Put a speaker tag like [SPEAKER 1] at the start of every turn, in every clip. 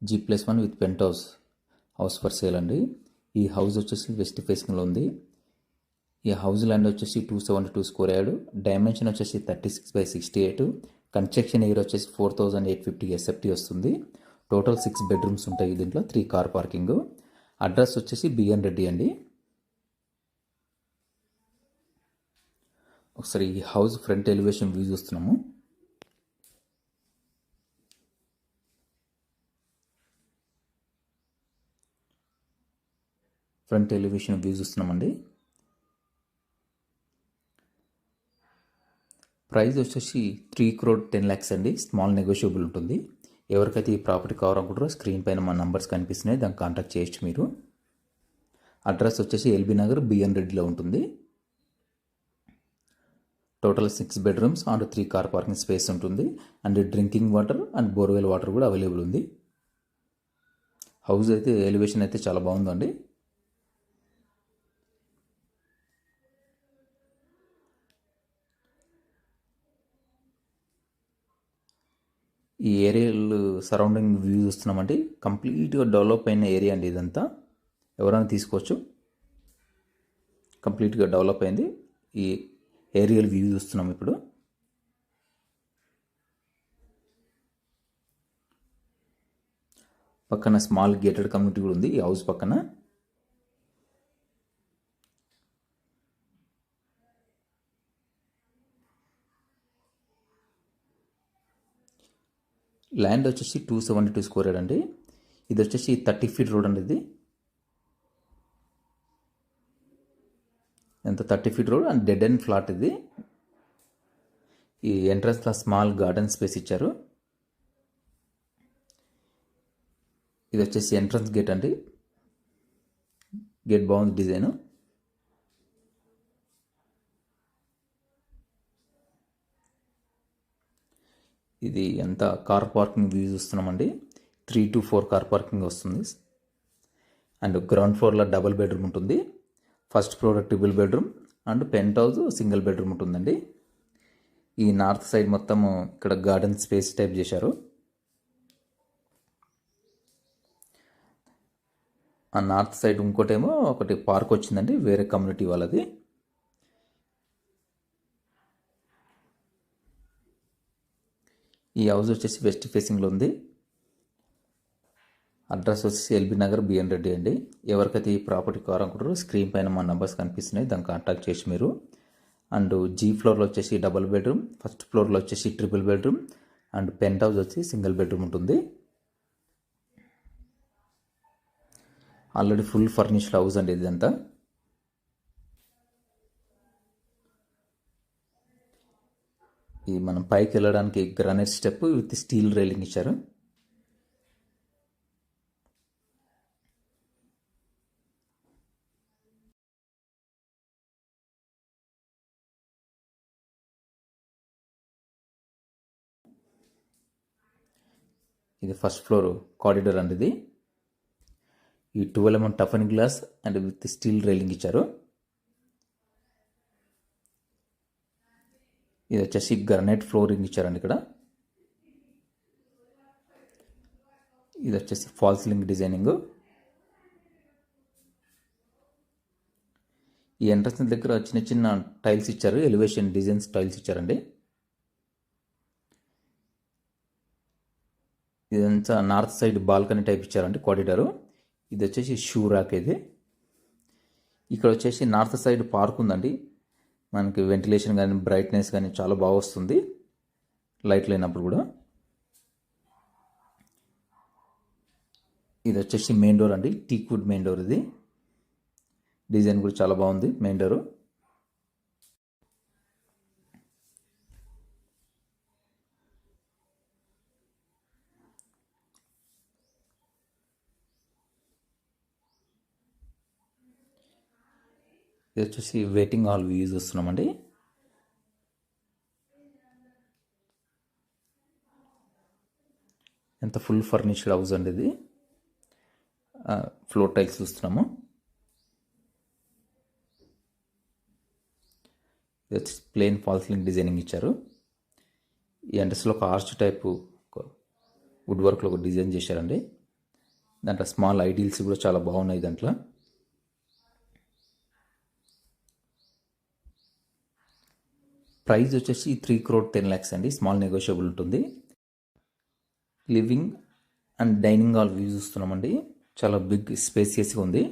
[SPEAKER 1] G+1 with penthouse for sale అండి. ఈ house వచ్చేసి వెస్ట్ ఫేసింగ్లో ఉంది. ఈ హౌస్ ల్యాండ్ వచ్చేసి 272 స్క్వేర్ యార్డ్, డైమెన్షన్ వచ్చేసి 36/68, కన్స్ట్రక్షన్ ఏరియా వచ్చేసి 4850 SFT వస్తుంది. టోటల్ 6 బెడ్రూమ్స్ ఉంటాయి దీంట్లో, 3 కార్ పార్కింగ్. అడ్రస్ వచ్చేసి బిఎన్ రెడ్డి అండి. ఒకసారి ఈ హౌస్ ఫ్రంట్ ఎలివేషన్ వ్యూ చూస్తున్నాము. ఫ్రంట్ ఎలివేషన్ వ్యూ చూస్తున్నామండి. ప్రైస్ వచ్చేసి 3,10,00,000 అండి. స్మాల్ నెగోషియబుల్ ఉంటుంది. ఎవరికైతే ఈ ప్రాపర్టీ కావాలనుకుంటారో స్క్రీన్ పైన మా నంబర్స్ కనిపిస్తున్నాయి, దాన్ని కాంటాక్ట్ చేయొచ్చు మీరు. అడ్రస్ వచ్చేసి ఎల్బీ నగర్ బిఎన్ రెడ్డిలో ఉంటుంది. Total 6 bedrooms and 3 car parking space ఉంటుంది. And drinking water and borewell water కూడా అవైలబుల్ ఉంది. హౌస్ అయితే ఎలివేషన్ అయితే చాలా బాగుందండి. ఈ ఏరియాలు సరౌండింగ్ వ్యూ చూస్తున్నామండి. కంప్లీట్గా డెవలప్ అయిన ఏరియా అండి ఇదంతా. ఎవరైనా తీసుకోవచ్చు, కంప్లీట్గా డెవలప్ అయింది. ఈ ఏరియల్ వ్యూ చూస్తున్నాం ఇప్పుడు. పక్కన స్మాల్ గేటెడ్ కమ్యూనిటీ కూడా ఉంది ఈ హౌస్ పక్కన. ల్యాండ్ వచ్చేసి 272 స్క్వేర్ యార్డ్ అండి. ఇది వచ్చేసి 30 ఫీట్ రోడ్ అండి. ఇది ఎంత 30 feet road and dead end flat. ఇది ఈ ఎంట్రన్స్లో స్మాల్ గార్డెన్ స్పేస్ ఇచ్చారు. ఇది వచ్చేసి ఎంట్రన్స్ గేట్ అండి. గేట్ బాగుంది డిజైన్. ఇది ఎంత కార్ పార్కింగ్ వ్యూ చూస్తున్నామండి. 3 to 4 కార్ పార్కింగ్ వస్తుంది. అండ్ గ్రౌండ్ ఫ్లోర్లో డబుల్ బెడ్రూమ్ ఉంటుంది. First floor triple bedroom and penthouse single bedroom ఉంటుందండి. ఈ నార్త్ సైడ్ మొత్తం ఇక్కడ గార్డెన్ స్పేస్ టైప్ చేశారు. ఆ నార్త్ సైడ్ ఇంకోటేమో ఒకటి పార్క్ వచ్చిందండి, వేరే కమ్యూనిటీ వాళ్ళది. ఈ హౌస్ వచ్చేసి వెస్ట్ ఫేసింగ్లో ఉంది. అడ్రస్ వచ్చేసి ఎల్బీ నగర్ బిఎన్ రెడ్డి అండి. ఎవరికైతే ఈ ప్రాపర్టీ కావాలనుకుంటారో స్క్రీన్ పైన మా నెంబర్స్ కనిపిస్తున్నాయి, దాన్ని కాంటాక్ట్ చేసి మీరు. అండ్ జీ ఫ్లోర్లో వచ్చేసి డబుల్ బెడ్రూమ్, ఫస్ట్ ఫ్లోర్లో వచ్చేసి triple bedroom and penthouse వచ్చి సింగిల్ బెడ్రూమ్ ఉంటుంది. ఆల్రెడీ ఫుల్ ఫర్నిష్డ్ హౌస్ అండి ఇదంతా. ఇది మనం పైకి వెళ్ళడానికి granite step with steel railing ఇచ్చారు. ఇది ఫస్ట్ ఫ్లోర్ కారిడార్ అండి. ఇది ఈ 12mm టఫన్ glass and with steel railing ఇచ్చారు. ఇది వచ్చేసి గ్రానైట్ ఫ్లోరింగ్ ఇచ్చారండి ఇక్కడ. ఇది వచ్చేసి ఫాల్స్ లింక్ డిజైనింగ్. ఈ ఎంట్రన్స్ దగ్గర చిన్న చిన్న టైల్స్ ఇచ్చారు, ఎలివేషన్ డిజైన్స్ టైల్స్ ఇచ్చారండి. ఇదంతా నార్త్ సైడ్ బాల్కనీ టైప్ ఇచ్చారండి కారిడారు. ఇది వచ్చేసి షూ ర్యాక్. ఇది ఇక్కడ వచ్చేసి నార్త్ సైడ్ పార్క్ ఉందండి. మనకి వెంటిలేషన్ కానీ బ్రైట్నెస్ కానీ చాలా బాగా వస్తుంది లైట్ లేనప్పుడు కూడా. ఇది వచ్చేసి మెయిన్ డోర్ అండి, టీక్వుడ్ మెయిన్ డోర్. ఇది డిజైన్ కూడా చాలా బాగుంది మెయిన్ డోరు. ఇది వచ్చేసి వెయిటింగ్ హాల్ వ్యూ చూస్తున్నామండి. ఎంత ఫుల్ ఫర్నిష్డ్ హౌస్ అండి ఇది. ఫ్లోర్ టైల్స్ చూస్తున్నాము. ఇది వచ్చి ప్లెయిన్ ఫాల్స్ లింక్ డిజైనింగ్ ఇచ్చారు. ఈ ఎంట్రన్స్లో ఒక ఆర్చ్ టైపు వుడ్ వర్క్లో ఒక డిజైన్ చేశారండి. దాంట్లో స్మాల్ ఐడియల్స్ కూడా చాలా బాగున్నాయి. దాంట్లో ప్రైస్ వచ్చేసి 3,10,00,000 అండి. స్మాల్ నెగోషియబుల్ ఉంటుంది. Living and dining hall view చూస్తున్నామండి. చాలా బిగ్ స్పేసియస్గా ఉంది.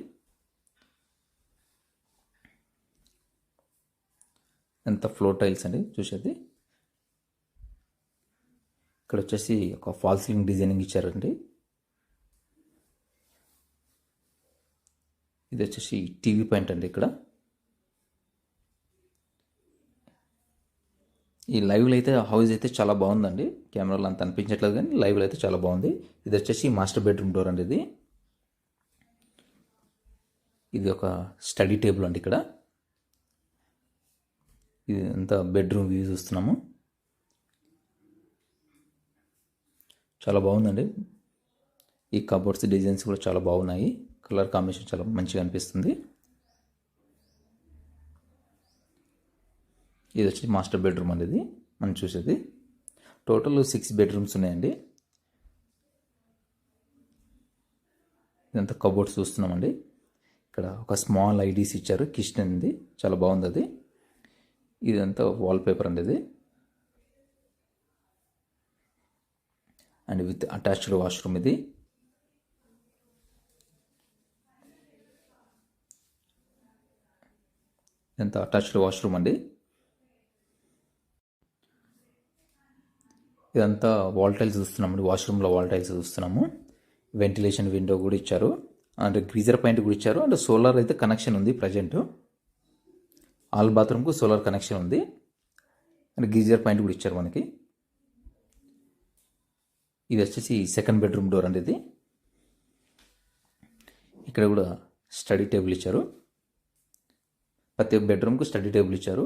[SPEAKER 1] ఎంత ఫ్లోర్ టైల్స్ అండి చూసేది. ఇక్కడ వచ్చేసి ఒక ఫాల్ సీలింగ్ డిజైనింగ్ ఇచ్చారండి. ఇది వచ్చేసి టీవీ పాయింట్ అండి. ఇక్కడ ఈ లైవ్లో అయితే హౌస్ అయితే చాలా బాగుందండి. కెమెరాలో అంత అనిపించట్లేదు కానీ లైవ్లో అయితే చాలా బాగుంది. ఇది వచ్చేసి మాస్టర్ బెడ్రూమ్ డోర్ అండి. ఇది ఒక స్టడీ టేబుల్ అండి. ఇక్కడ ఇది అంతా బెడ్రూమ్ వ్యూ చూస్తున్నాము. చాలా బాగుందండి. ఈ కబోర్డ్స్ డిజైన్స్ కూడా చాలా బాగున్నాయి. కలర్ కాంబినేషన్ చాలా మంచిగా అనిపిస్తుంది. ఇది వచ్చి మాస్టర్ బెడ్రూమ్ అనేది మనం చూసేది. టోటల్ 6 బెడ్రూమ్స్ ఉన్నాయండి. ఇదంతా కబోర్డ్స్ చూస్తున్నామండి. ఇక్కడ ఒక స్మాల్ ఐడీస్ ఇచ్చారు. కిచెన్ అనేది చాలా బాగుంది. అది ఇదంతా వాల్ పేపర్ అండి. ఇది అండ్ విత్ అటాచ్డ్ వాష్రూమ్. ఇది ఇదంతా అటాచ్డ్ వాష్రూమ్ అండి. ఇదంతా వాల్ టైల్స్ చూస్తున్నామండి. వాష్రూమ్లో వాల్ టైల్స్ చూస్తున్నాము. వెంటిలేషన్ విండో కూడా ఇచ్చారు. అండ్ గ్రీజర్ పాయింట్ కూడా ఇచ్చారు. అండ్ సోలార్ అయితే కనెక్షన్ ఉంది. ప్రజెంట్ ఆల్ బాత్రూమ్కు సోలార్ కనెక్షన్ ఉంది. అండ్ గీజర్ పాయింట్ కూడా ఇచ్చారు మనకి. ఇది వచ్చేసి సెకండ్ బెడ్రూమ్ డోర్ అండి. ఇది ఇక్కడ కూడా స్టడీ టేబుల్ ఇచ్చారు. ప్రతి బెడ్రూమ్కు స్టడీ టేబుల్ ఇచ్చారు.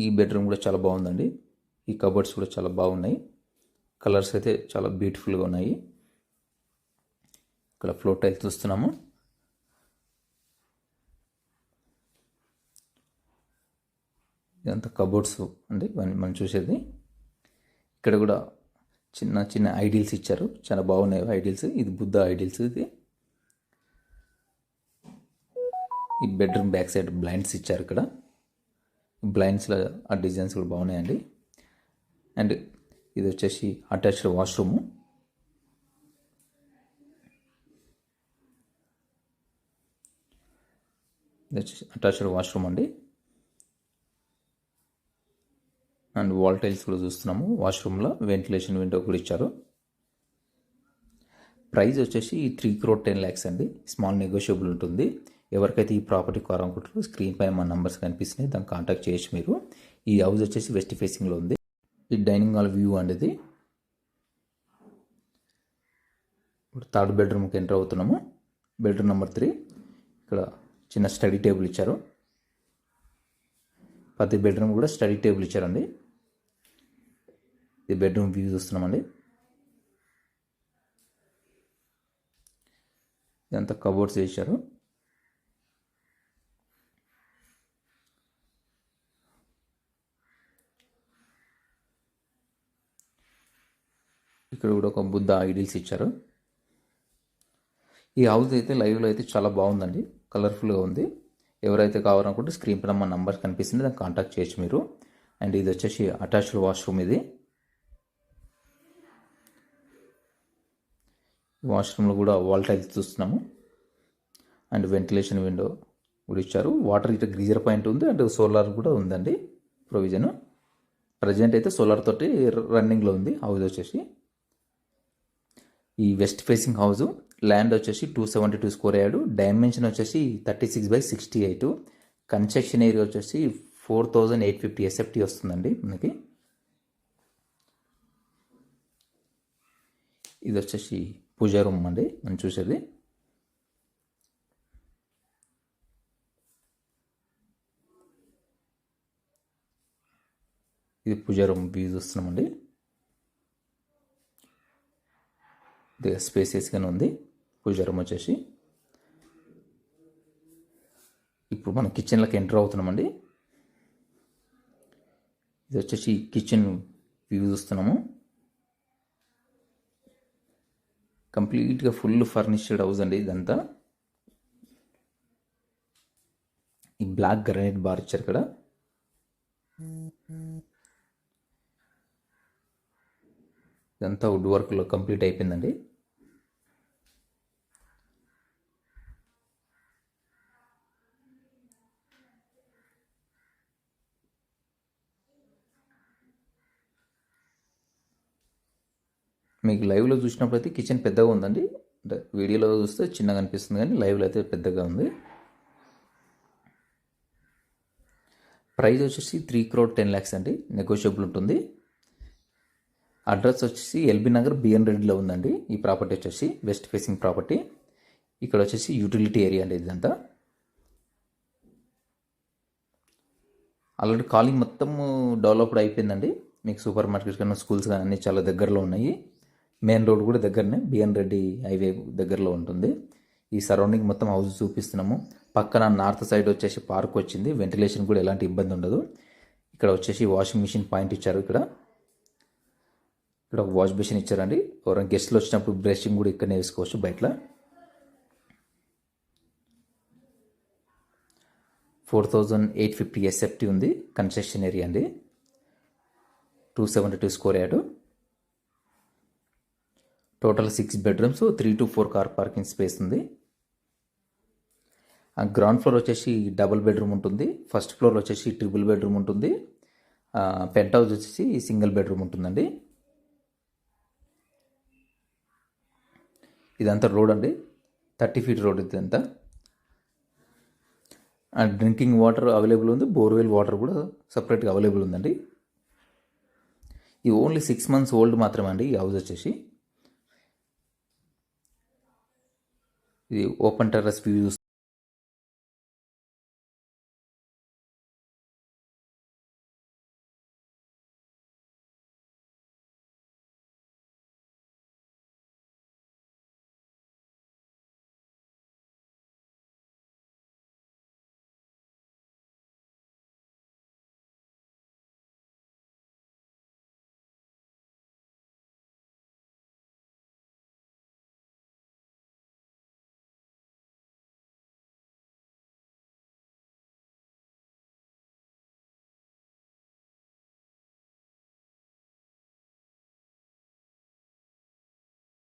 [SPEAKER 1] ఈ బెడ్రూమ్ కూడా చాలా బాగుందండి. ఈ కబోర్డ్స్ కూడా చాలా బాగున్నాయి. కలర్స్ అయితే చాలా బ్యూటిఫుల్గా ఉన్నాయి. ఇక్కడ ఫ్లోర్ టైల్స్ చూస్తున్నాము. ఇదంతా కబోర్డ్స్ అండి మనం చూసేది. ఇక్కడ కూడా చిన్న చిన్న ఐడియల్స్ ఇచ్చారు. చాలా బాగున్నాయి ఐడియల్స్. ఇది బుద్ధ ఐడియల్స్. ఇది ఈ బెడ్రూమ్ బ్యాక్ సైడ్ బ్లైండ్స్ ఇచ్చారు. ఇక్కడ బ్లైండ్స్లో ఆ డిజైన్స్ కూడా బాగున్నాయండి. అండ్ ఇది వచ్చేసి అటాచ్డ్ వాష్రూము. ఇది వచ్చేసి అటాచ్డ్ వాష్రూమ్ అండి. అండ్ వాల్ టైల్స్ కూడా చూస్తున్నాము. వాష్రూమ్లో వెంటిలేషన్ విండో కూడా ఇచ్చారు. ప్రైస్ వచ్చేసి 3,10,00,000 అండి. స్మాల్ నెగోషియబుల్ ఉంటుంది. ఎవరికైతే ఈ ప్రాపర్టీ కావాలనుకుంటారో స్క్రీన్ పైన మన నంబర్స్ కనిపిస్తున్నాయి. దాన్ని కాంటాక్ట్ చేయొచ్చు మీరు. ఈ హౌస్ వచ్చేసి వెస్ట్ ఫేసింగ్లో ఉంది. ఈ డైనింగ్ హాల్ వ్యూ అండి. ఇది ఇప్పుడు థర్డ్ బెడ్రూమ్కి ఎంటర్ అవుతున్నాము. Bedroom number 3. ఇక్కడ చిన్న స్టడీ టేబుల్ ఇచ్చారు. ప్రతి బెడ్రూమ్ కూడా స్టడీ టేబుల్ ఇచ్చారండి. ఇది బెడ్రూమ్ వ్యూ చూస్తున్నామండి. ఇదంతా కబోర్డ్స్ వేశారు. ఇక్కడ కూడా ఒక బుద్ధ ఐడిల్స్ ఇచ్చారు. ఈ హౌస్ అయితే లైవ్లో అయితే చాలా బాగుందండి. కలర్ఫుల్గా ఉంది. ఎవరైతే కావాలనుకుంటే స్క్రీన్ పైన మన నంబర్ కనిపిస్తుంది. దాన్ని కాంటాక్ట్ చేయొచ్చు మీరు. అండ్ ఇది వచ్చేసి అటాచ్డ్ వాష్రూమ్. ఇది వాష్రూమ్లో కూడా వాల్ టైల్స్ చూస్తున్నాము. అండ్ వెంటిలేషన్ విండో కూడా ఇచ్చారు. వాటర్ ఇట్లా గ్రీజర్ పాయింట్ ఉంది. అండ్ సోలార్ కూడా ఉందండి ప్రొవిజన్. ప్రజెంట్ అయితే సోలార్ తోటి రన్నింగ్లో ఉంది హౌస్ వచ్చేసి. ఈ వెస్ట్ ఫేసింగ్ హౌస్ ల్యాండ్ వచ్చేసి 272 స్క్వేర్ యార్డ్. డైమెన్షన్ వచ్చేసి 36/68. కన్స్ట్రక్షన్ ఏరియా వచ్చేసి 4,850 SFT వస్తుందండి మనకి. ఇది వచ్చేసి పూజా రూమ్ అండి మనం చూసేది. ఇది పూజా రూమ్ వ్యూ చూస్తున్నామండి. ఇది స్పేసియస్గానే ఉంది. పూజా రూమ్ వచ్చేసి ఇప్పుడు మనం కిచెన్లోకి ఎంటర్ అవుతున్నామండి. ఇది వచ్చేసి కిచెన్ వ్యూ చూస్తున్నాము. కంప్లీట్గా ఫుల్ ఫర్నిష్డ్ హౌస్ అండి ఇదంతా. ఈ బ్లాక్ గ్రానైట్ బార్ ఇచ్చారు ఇక్కడ. ఇదంతా వుడ్ వర్క్లో కంప్లీట్ అయిపోయిందండి. మీకు లైవ్లో చూసినప్పుడైతే కిచెన్ పెద్దగా ఉందండి. అంటే వీడియోలో చూస్తే చిన్నగా అనిపిస్తుంది కానీ లైవ్లో అయితే పెద్దగా ఉంది. ప్రైస్ వచ్చేసి 3,10,00,000 అండి. నెగోషియబుల్ ఉంటుంది. అడ్రస్ వచ్చేసి ఎల్బీ నగర్ బిఎన్ రెడ్డిలో ఉందండి. ఈ ప్రాపర్టీ వచ్చేసి వెస్ట్ ఫేసింగ్ ప్రాపర్టీ. ఇక్కడ వచ్చేసి యూటిలిటీ ఏరియా అండి ఇదంతా. ఆల్రెడీ కాలింగ్ మొత్తం డెవలప్డ్ అయిపోయిందండి. మీకు సూపర్ మార్కెట్స్ కానీ స్కూల్స్ కానీ అన్నీ చాలా దగ్గరలో ఉన్నాయి. మెయిన్ రోడ్ కూడా దగ్గరనే బిఎన్ రెడ్డి హైవే దగ్గరలో ఉంటుంది. ఈ సరౌండింగ్ మొత్తం హౌస్ చూపిస్తున్నాము. పక్కన నార్త్ సైడ్ వచ్చేసి పార్క్ వచ్చింది. వెంటిలేషన్ కూడా ఎలాంటి ఇబ్బంది ఉండదు. ఇక్కడ వచ్చేసి వాషింగ్ మిషన్ పాయింట్ ఇచ్చారు. ఇక్కడ ఒక వాష్ బేసిన్ ఇచ్చారండి. ఎవరైనా గెస్ట్లు వచ్చినప్పుడు బ్రషింగ్ కూడా ఇక్కడనే వేసుకోవచ్చు బయట. 4,850 ఎస్ఎఫ్టీ ఉంది. కన్స్ట్రక్షన్ ఏరియా అండి. 272 square yard. Total 6 bedrooms, 3 to 4 car parking space ఉంది. గ్రౌండ్ ఫ్లోర్ వచ్చేసి డబుల్ బెడ్రూమ్ ఉంటుంది. ఫస్ట్ ఫ్లోర్ వచ్చేసి ట్రిపుల్ బెడ్రూమ్ ఉంటుంది. పెంట్ హౌస్ వచ్చేసి సింగిల్ బెడ్రూమ్ ఉంటుందండి. ఇదంతా రోడ్ అండి. 30 feet రోడ్ ఇదంతా. డ్రింకింగ్ వాటర్ అవైలబుల్ ఉంది. బోర్వెల్ వాటర్ కూడా సపరేట్గా అవైలబుల్ ఉందండి. ఇది ఓన్లీ 6 months ఓల్డ్ మాత్రమే అండి. ఈ హౌస్ వచ్చేసి ఇది ఓపెన్ టెర్రస్ వ్యూ